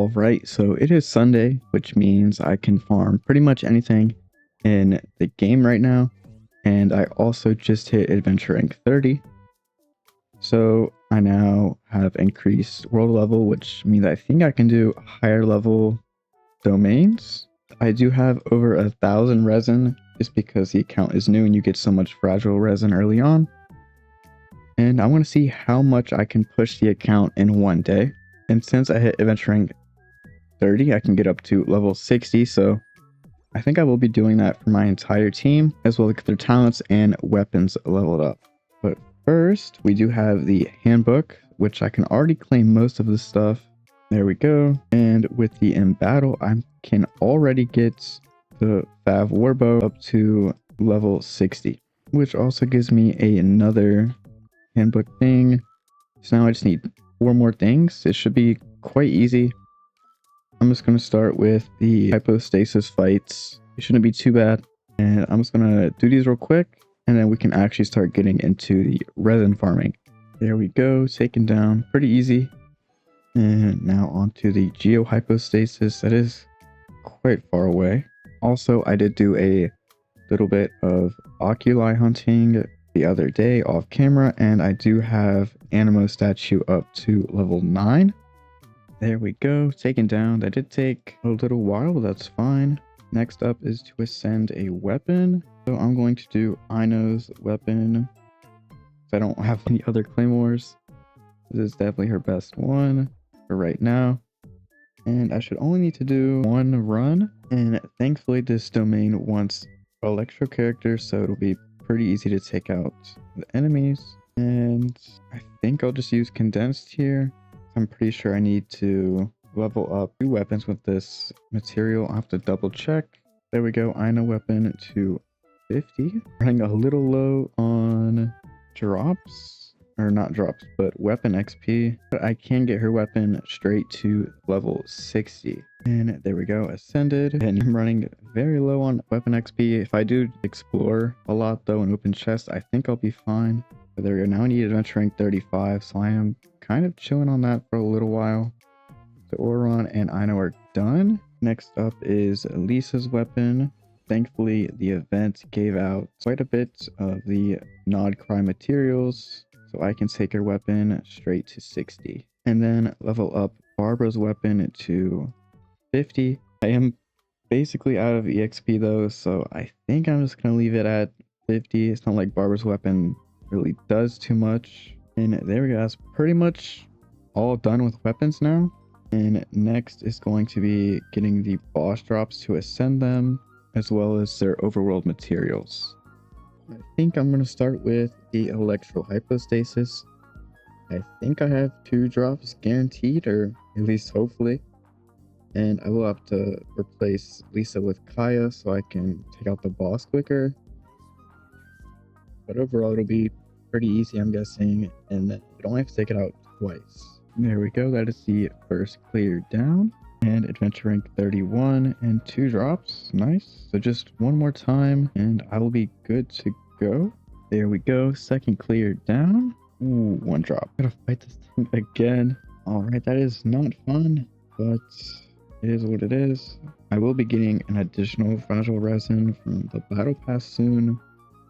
All right, so it is Sunday, which means I can farm pretty much anything in the game right now. And I also just hit adventure rank 30. So I now have increased world level, which means I think I can do higher level domains. I do have over 1,000 resin just because the account is new and you get so much fragile resin early on. And I want to see how much I can push the account in one day. And since I hit adventure rank 30, I can get up to level 60. So I think I will be doing that for my entire team, as well as get their talents and weapons leveled up. But first, we do have the handbook, which I can already claim most of the stuff. There we go. And with the in battle, I can already get the Fav Warbow up to level 60, which also gives me another handbook thing. So now I just need 4 more things. It should be quite easy. I'm just going to start with the hypostasis fights. It shouldn't be too bad. And I'm just going to do these real quick, and then we can actually start getting into the resin farming. There we go, taken down, pretty easy. And now onto the geohypostasis. That is quite far away. Also, I did do a little bit of oculi hunting the other day off camera, and I do have Animo statue up to level 9. There we go, taken down. That did take a little while, but that's fine. Next up is to ascend a weapon. So I'm going to do Ino's weapon. I don't have any other claymores. This is definitely her best one for right now. And I should only need to do 1 run. And thankfully this domain wants electro characters, so it'll be pretty easy to take out the enemies. And I think I'll just use condensed here. I'm pretty sure I need to level up 2 weapons with this material. I'll have to double check. There we go, Ino weapon to 50. Running a little low on drops, or not drops, but weapon XP. But I can get her weapon straight to level 60. And there we go, ascended. And I'm running very low on weapon XP. If I do explore a lot though and open chests, I think I'll be fine. But there we go, now I need adventure rank 35, so I am kind of chilling on that for a little while. So Oron and Ino are done. Next up is Lisa's weapon. Thankfully, the event gave out quite a bit of the Nod Cry materials, so I can take her weapon straight to 60. And then level up Barbara's weapon to 50. I am basically out of EXP though, so I think I'm just going to leave it at 50. It's not like Barbara's weapon really does too much. And there we go, that's pretty much all done with weapons now. And next is going to be getting the boss drops to ascend them, as well as their overworld materials. I think I'm going to start with the electro hypostasis. I think I have 2 drops guaranteed, or at least hopefully. And I will have to replace Lisa with Kaya so I can take out the boss quicker. But overall it'll be pretty easy, I'm guessing, and then you only have to take it out twice. There we go, that is the first clear down. And adventure rank 31 and 2 drops. Nice. So just 1 more time and I will be good to go. There we go, second clear down. Ooh, 1 drop. Gotta fight this thing again. Alright, that is not fun, but it is what it is. I will be getting an additional fragile resin from the battle pass soon,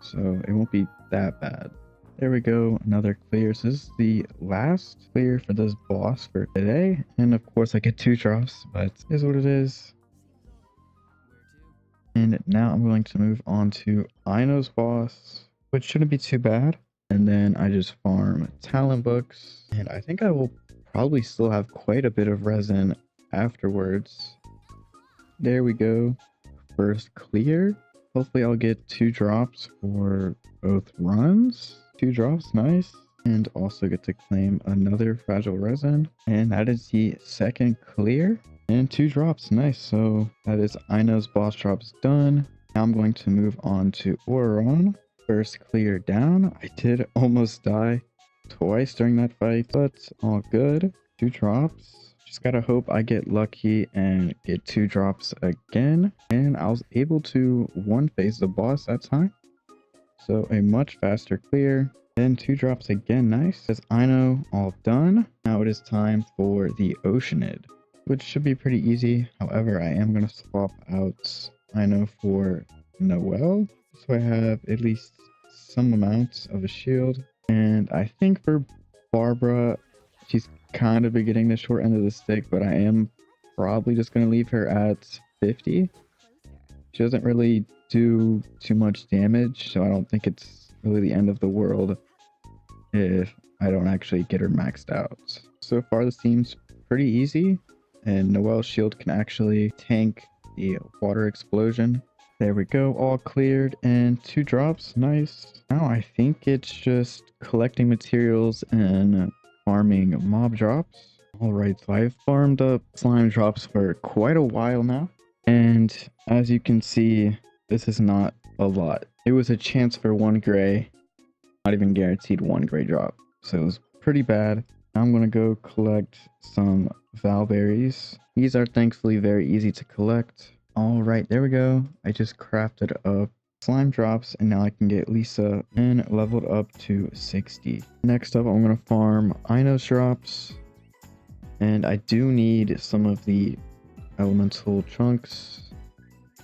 so it won't be that bad. There we go, another clear. So this is the last clear for this boss for today. And of course I get 2 drops, but it is what it is. And now I'm going to move on to Ino's boss, which shouldn't be too bad. And then I just farm talent books. And I think I will probably still have quite a bit of resin afterwards. There we go, first clear. Hopefully I'll get 2 drops for both runs. 2 drops, nice. And also get to claim another fragile resin. And that is the second clear. And 2 drops, nice. So that is Ino's boss drops done. Now I'm going to move on to Oron. First clear down. I did almost die twice during that fight, but all good. 2 drops. Just gotta hope I get lucky and get 2 drops again. And I was able to 1-phase the boss that time. So a much faster clear. Then 2 drops again, nice. Says Ino, all done. Now it is time for the Oceanid. which should be pretty easy. However, I am going to swap out Ino for Noelle, so I have at least some amount of a shield. And I think for Barbara, she's kind of getting the short end of the stick, but I am probably just going to leave her at 50. She doesn't really do too much damage, so I don't think it's really the end of the world if I don't actually get her maxed out. So far, this seems pretty easy, and Noelle's shield can actually tank the water explosion. There we go, all cleared, and 2 drops, nice. Now I think it's just collecting materials and farming mob drops. Alright, so I've farmed up slime drops for quite a while now, and as you can see, this is not a lot. It was a chance for 1 gray, not even guaranteed 1 gray drop, so it was pretty bad. Now I'm gonna go collect some valberries. These are thankfully very easy to collect. All right, there we go. I just crafted up slime drops, and now I can get Lisa and leveled up to 60. Next up, I'm gonna farm Ino's drops, and I do need some of the elemental chunks,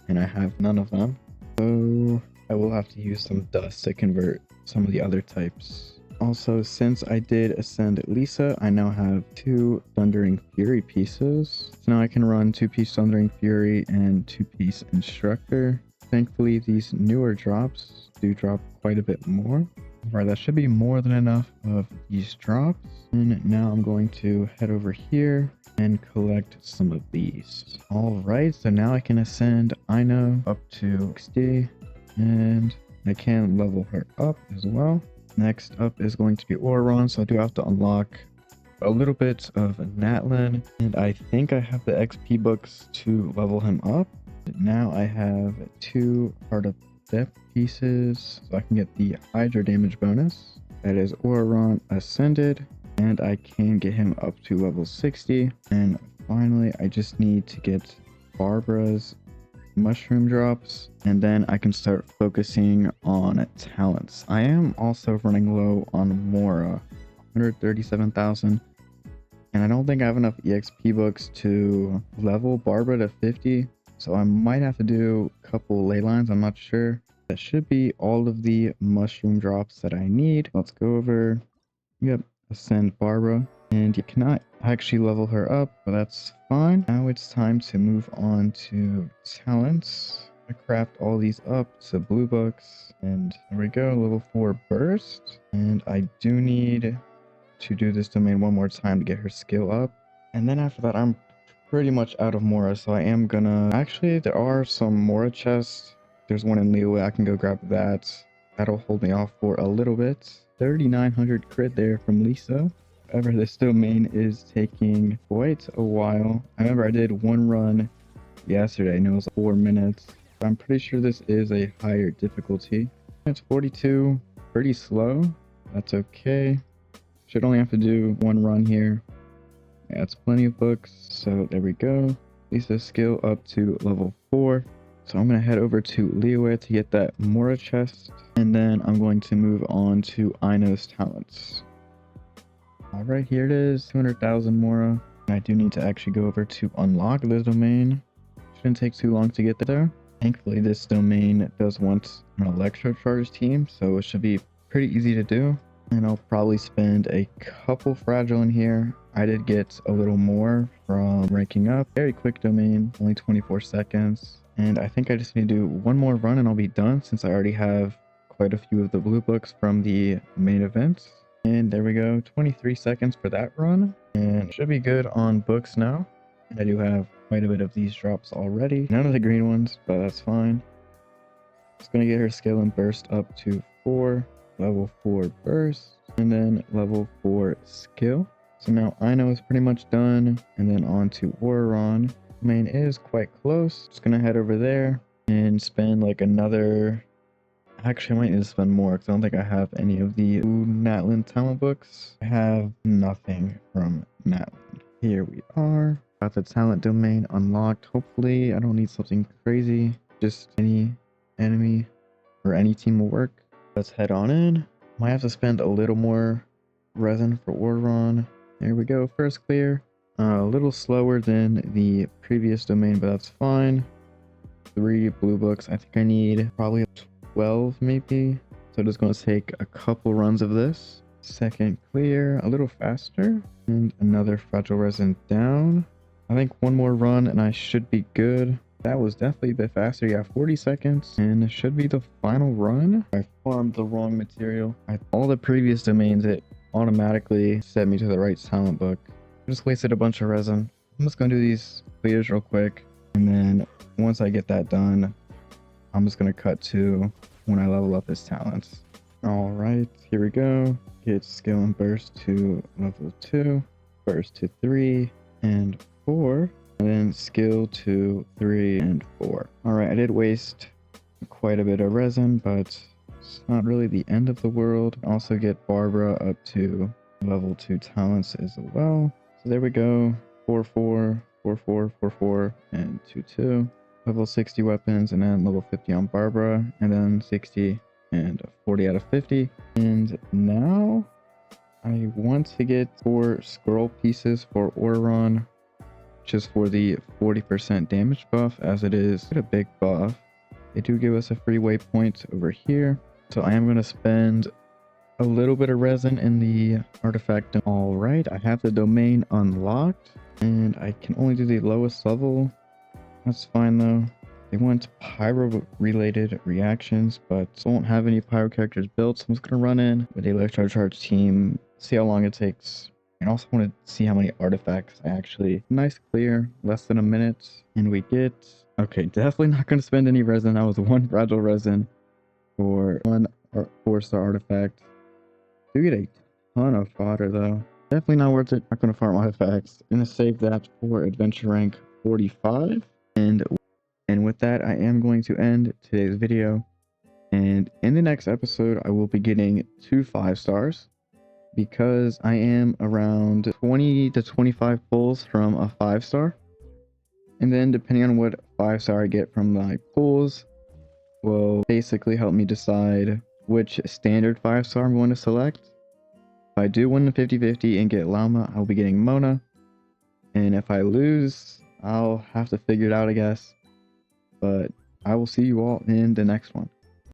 and I have none of them, so I will have to use some dust to convert some of the other types. Also, since I did ascend Lisa, I now have 2 Thundering Fury pieces. So now I can run 2-piece Thundering Fury and 2-piece Instructor. Thankfully, these newer drops do drop quite a bit more. Alright, that should be more than enough of these drops. And now I'm going to head over here and collect some of these. Alright, so now I can ascend Ino up to 60, and I can level her up as well. Next up is going to be Auron, so I do have to unlock a little bit of Natlin, and I think I have the XP books to level him up. Now I have 2 Heart of Depth pieces, so I can get the Hydra damage bonus. That is Auron Ascended, and I can get him up to level 60. And finally, I just need to get Barbara's mushroom drops, and then I can start focusing on talents. I am also running low on Mora, 137,000, and I don't think I have enough EXP books to level Barbara to 50, so I might have to do a couple ley lines. I'm not sure. That should be all of the mushroom drops that I need. Let's go over. Yep, ascend Barbara. And you cannot actually level her up, but that's fine. Now it's time to move on to talents. I craft all these up to blue books, and there we go, level 4 burst. And I do need to do this domain one more time to get her skill up. And then after that, I'm pretty much out of Mora, so I am gonna... Actually, there are some Mora chests. There's one in Leeway, I can go grab that. That'll hold me off for a little bit. 3,900 crit there from Lisa. However, this domain is taking quite a while. I remember I did 1 run yesterday and it was 4 minutes. I'm pretty sure this is a higher difficulty. It's 42, pretty slow. That's okay. Should only have to do 1 run here. Yeah, that's plenty of books. So there we go. Lisa's skill up to level 4. So I'm going to head over to Leeway to get that Mora chest. And then I'm going to move on to Ino's talents. Alright, here it is, 200,000 Mora. I do need to actually go over to unlock this domain. Shouldn't take too long to get there. Thankfully, this domain does want an electrocharge team, so it should be pretty easy to do. And I'll probably spend a couple fragile in here. I did get a little more from ranking up. Very quick domain, only 24 seconds. And I think I just need to do 1 more run and I'll be done, since I already have quite a few of the blue books from the main events. And there we go, 23 seconds for that run, and should be good on books now. And I do have quite a bit of these drops already. None of the green ones, but that's fine. Just gonna get her skill and burst up to 4, level 4 burst, and then level 4 skill. So now Ino is pretty much done, and then on to Auron. Main is quite close. Just gonna head over there and spend like another... Actually, I might need to spend more because I don't think I have any of the Natlin talent books. I have nothing from Natlin. Here we are. Got the talent domain unlocked. Hopefully, I don't need something crazy. Just any enemy or any team will work. Let's head on in. Might have to spend a little more resin for Auron. There we go. First clear. A little slower than the previous domain, but that's fine. 3 blue books. I think I need probably 12 maybe. So just going to take a couple runs of this. Second clear, a little faster. And another fragile resin down. I think one more run and I should be good. That was definitely a bit faster. Yeah, 40 seconds. And it should be the final run. I farmed the wrong material. All the previous domains, it automatically set me to the right talent book. I just wasted a bunch of resin. I'm just going to do these clears real quick. And then once I get that done, I'm just going to cut to when I level up his talents. All right, here we go. Get skill and burst to level 2, burst to 3 and 4, and then skill to 3 and 4. All right, I did waste quite a bit of resin, but it's not really the end of the world. Also get Barbara up to level 2 talents as well. So there we go. 4-4, 4-4, 4-4, and 2-2. Level 60 weapons, and then level 50 on Barbara, and then 60 and 40 out of 50. And now I want to get 4 scroll pieces for Auron, just for the 40% damage buff, as it is a big buff. They do give us a free waypoint over here. So I am going to spend a little bit of resin in the artifact. All right, I have the domain unlocked, and I can only do the lowest level. That's fine though. They want pyro-related reactions, but won't have any pyro characters built, so I'm just gonna run in with the electrocharge team, see how long it takes. And also want to see how many artifacts I actually... Nice clear, less than a minute, and we get... Okay, definitely not gonna spend any resin. That was 1 fragile resin for 1 4-star artifact. Do get a ton of fodder though. Definitely not worth it. Not gonna farm artifacts. Gonna save that for adventure rank 45. And with that, I am going to end today's video. And in the next episode, I will be getting 2 5-stars because I am around 20 to 25 pulls from a 5-star. And then depending on what 5-star I get from my pulls will basically help me decide which standard 5-star I'm going to select. If I do win the 50-50 and get Llama, I'll be getting Mona. And if I lose, I'll have to figure it out, I guess. But I will see you all in the next one.